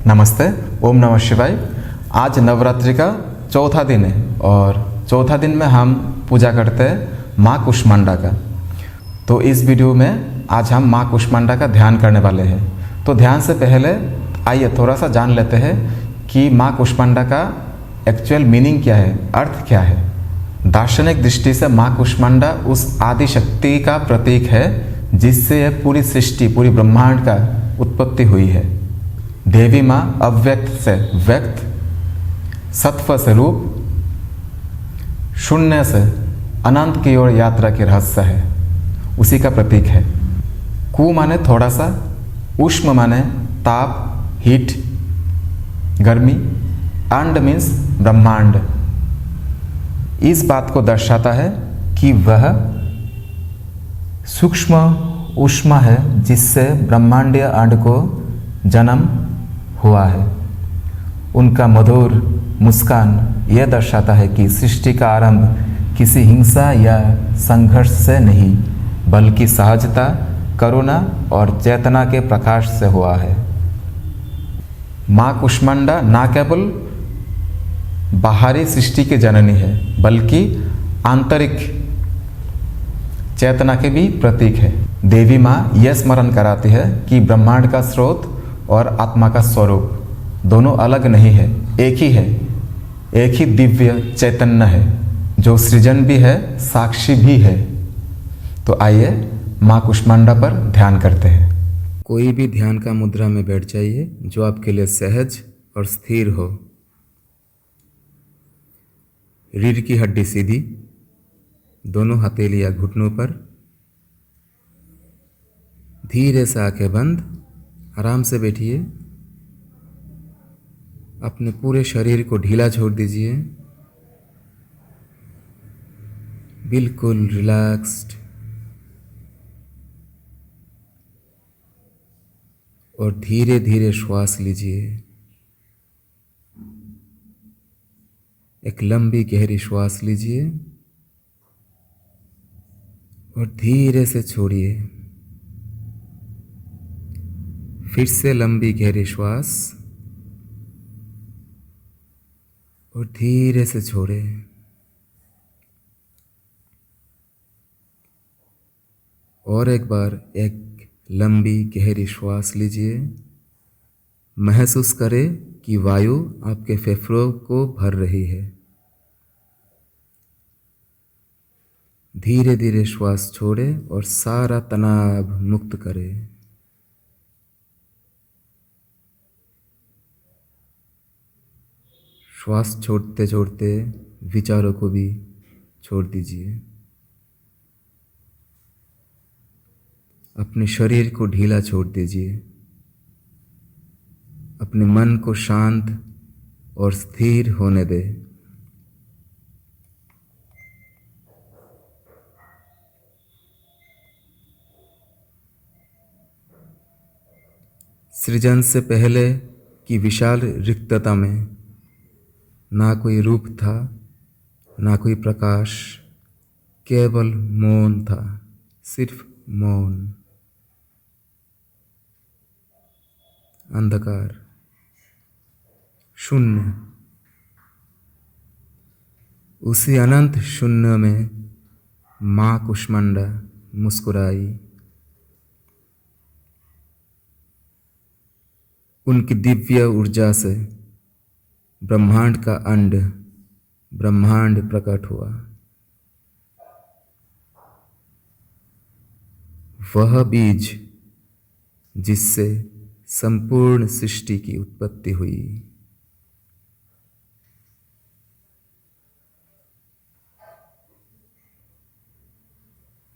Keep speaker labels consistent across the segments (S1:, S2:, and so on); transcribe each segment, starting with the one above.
S1: नमस्ते, ओम नमः शिवाय। आज नवरात्रि का चौथा दिन है और चौथा दिन में हम पूजा करते हैं माँ कुष्मांडा का। तो इस वीडियो में आज हम माँ कुष्मांडा का ध्यान करने वाले हैं। तो ध्यान से पहले आइए थोड़ा सा जान लेते हैं कि माँ कुष्मांडा का एक्चुअल मीनिंग क्या है, अर्थ क्या है। दार्शनिक दृष्टि से माँ कुष्मांडा उस आदि शक्ति का प्रतीक है जिससे यह पूरी सृष्टि, पूरी ब्रह्मांड का उत्पत्ति हुई है। देवी माँ अव्यक्त से व्यक्त, सत्व से रूप, शून्य से अनंत की ओर यात्रा के रहस्य है, उसी का प्रतीक है। कु माने थोड़ा सा, उष्म माने ताप, हीट, गर्मी, अंड मीन्स ब्रह्मांड। इस बात को दर्शाता है कि वह सूक्ष्म ऊष्मा है जिससे ब्रह्मांडीय अंड को जन्म हुआ है। उनका मधुर मुस्कान यह दर्शाता है कि सृष्टि का आरंभ किसी हिंसा या संघर्ष से नहीं बल्कि सहजता, करुणा और चेतना के प्रकाश से हुआ है। माँ कुष्मांडा न केवल बाहरी सृष्टि की जननी है बल्कि आंतरिक चेतना के भी प्रतीक है। देवी माँ यह स्मरण कराती है कि ब्रह्मांड का स्रोत और आत्मा का स्वरूप दोनों अलग नहीं है, एक ही है। एक ही दिव्य चैतन्य है जो सृजन भी है, साक्षी भी है। तो आइए माँ कुष्मांडा पर ध्यान करते हैं। कोई भी ध्यान का मुद्रा में बैठ जाइए जो आपके लिए सहज और स्थिर हो। रीढ़ की हड्डी सीधी, दोनों हथेलियां घुटनों पर, धीरे से आंखें बंद, आराम से बैठिए। अपने पूरे शरीर को ढीला छोड़ दीजिए, बिल्कुल रिलैक्स्ड। और धीरे धीरे श्वास लीजिए। एक लंबी गहरी श्वास लीजिए और धीरे से छोड़िए। फिर से लंबी गहरी श्वास और धीरे से छोड़े। और एक बार एक लंबी गहरी श्वास लीजिए। महसूस करें कि वायु आपके फेफड़ों को भर रही है। धीरे धीरे श्वास छोड़ें और सारा तनाव मुक्त करें। श्वास छोड़ते छोड़ते विचारों को भी छोड़ दीजिए। अपने शरीर को ढीला छोड़ दीजिए। अपने मन को शांत और स्थिर होने दें। सृजन से पहले की विशाल रिक्तता में ना कोई रूप था, ना कोई प्रकाश, केवल मौन था, सिर्फ मौन, अंधकार, शून्य। उसी अनंत शून्य में माँ कुष्मांडा मुस्कुराई। उनकी दिव्य ऊर्जा से ब्रह्मांड का अंड, ब्रह्मांड प्रकट हुआ। वह बीज जिससे संपूर्ण सृष्टि की उत्पत्ति हुई।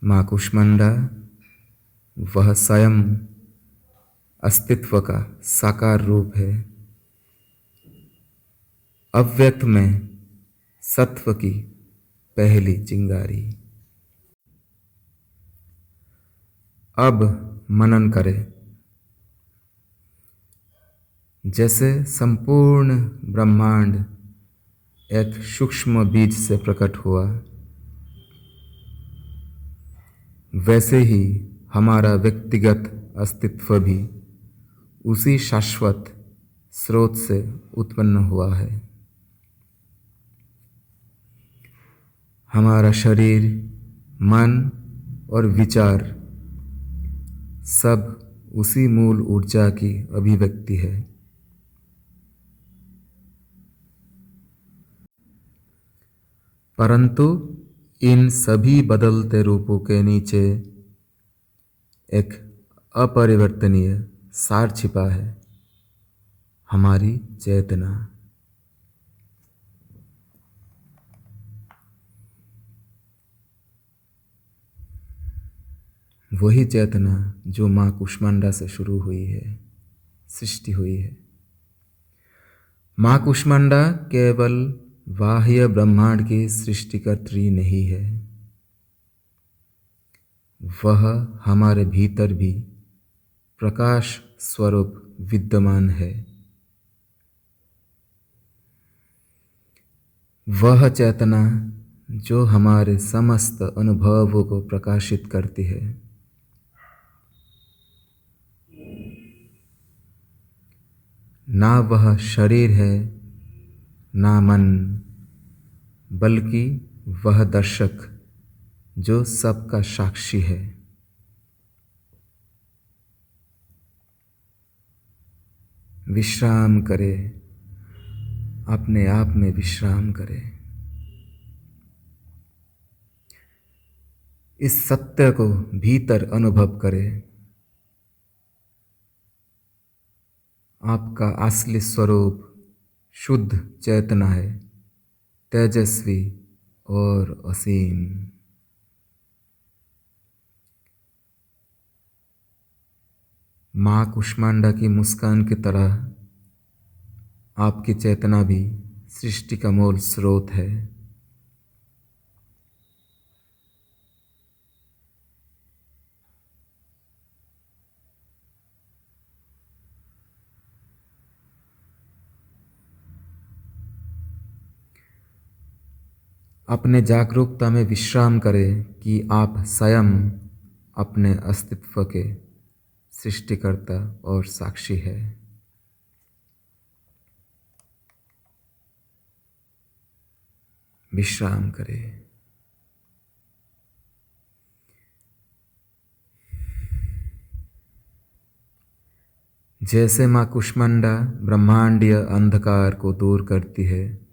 S1: माँ कुष्मांडा वह स्वयं अस्तित्व का साकार रूप है। अव्यक्त में सत्व की पहली चिंगारी। अब मनन करें। जैसे संपूर्ण ब्रह्मांड एक सूक्ष्म बीज से प्रकट हुआ, वैसे ही हमारा व्यक्तिगत अस्तित्व भी उसी शाश्वत स्रोत से उत्पन्न हुआ है। हमारा शरीर, मन और विचार सब उसी मूल ऊर्जा की अभिव्यक्ति है। परंतु इन सभी बदलते रूपों के नीचे एक अपरिवर्तनीय सार छिपा है, हमारी चेतना। वही चेतना जो माँ कुष्मांडा से शुरू हुई है, सृष्टि हुई है। माँ कुष्मांडा केवल बाह्य ब्रह्मांड की सृष्टिकर्त्री नहीं है, वह हमारे भीतर भी प्रकाश स्वरूप विद्यमान है। वह चेतना जो हमारे समस्त अनुभवों को प्रकाशित करती है। ना वह शरीर है, ना मन, बल्कि वह दर्शक जो सबका साक्षी है। विश्राम करे, अपने आप में विश्राम करे। इस सत्य को भीतर अनुभव करे। आपका असली स्वरूप शुद्ध चेतना है, तेजस्वी और असीम। माँ कुष्मांडा की मुस्कान की तरह आपकी चेतना भी सृष्टि का मूल स्रोत है। अपने जागरूकता में विश्राम करें कि आप स्वयं अपने अस्तित्व के सृष्टिकर्ता और साक्षी है। विश्राम करें। जैसे माँ कुष्मांडा ब्रह्मांडीय अंधकार को दूर करती है,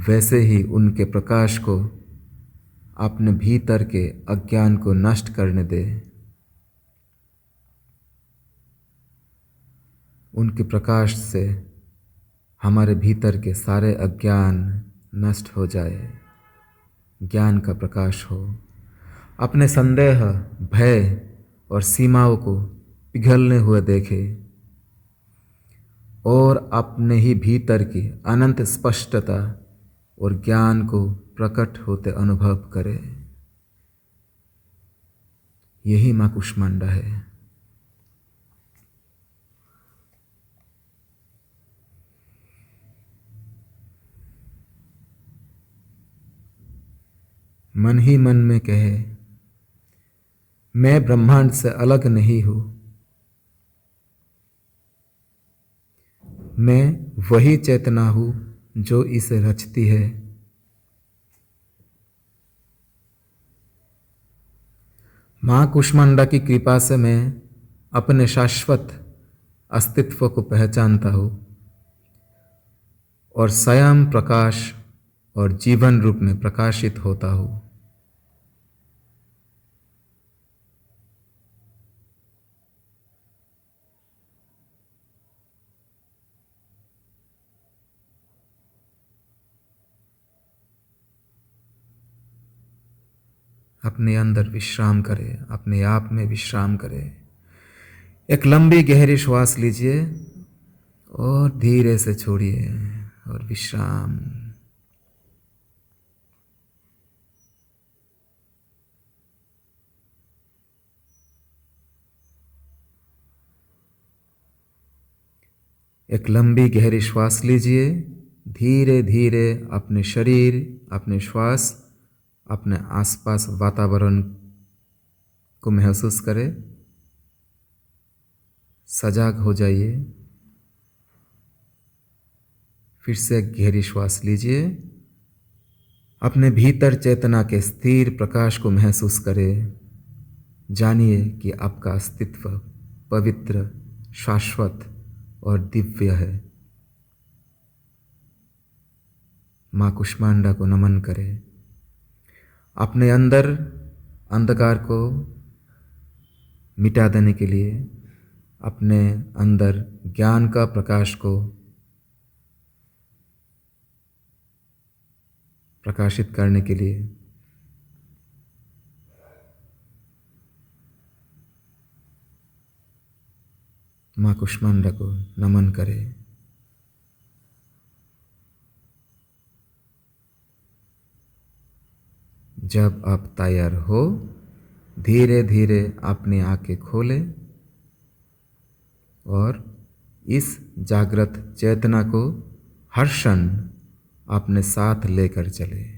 S1: वैसे ही उनके प्रकाश को अपने भीतर के अज्ञान को नष्ट करने दे। उनके प्रकाश से हमारे भीतर के सारे अज्ञान नष्ट हो जाए, ज्ञान का प्रकाश हो। अपने संदेह, भय और सीमाओं को पिघलने हुए देखे और अपने ही भीतर की अनंत स्पष्टता और ज्ञान को प्रकट होते अनुभव करे। यही माँ कुष्मांडा है। मन ही मन में कहे, मैं ब्रह्मांड से अलग नहीं हूं, मैं वही चेतना हूं जो इसे रचती है। माँ कुष्मांडा की कृपा से मैं अपने शाश्वत अस्तित्व को पहचानता हूँ और स्वयं प्रकाश और जीवन रूप में प्रकाशित होता हूँ। अपने अंदर विश्राम करें, अपने आप में विश्राम करें। एक लंबी गहरी श्वास लीजिए और धीरे से छोड़िए और विश्राम। एक लंबी गहरी श्वास लीजिए, धीरे धीरे अपने शरीर, अपने श्वास, अपने आसपास वातावरण को महसूस करें। सजाग हो जाइए। फिर से एक गहरी श्वास लीजिए। अपने भीतर चेतना के स्थिर प्रकाश को महसूस करें। जानिए कि आपका अस्तित्व पवित्र, शाश्वत और दिव्य है। माँ कुष्मांडा को नमन करें। अपने अंदर अंधकार को मिटा देने के लिए, अपने अंदर ज्ञान का प्रकाश को प्रकाशित करने के लिए माँ कुष्मांडा को नमन करें। जब आप तैयार हो, धीरे धीरे अपनी आंखें खोलें और इस जागृत चेतना को हर क्षण अपने साथ लेकर चलें।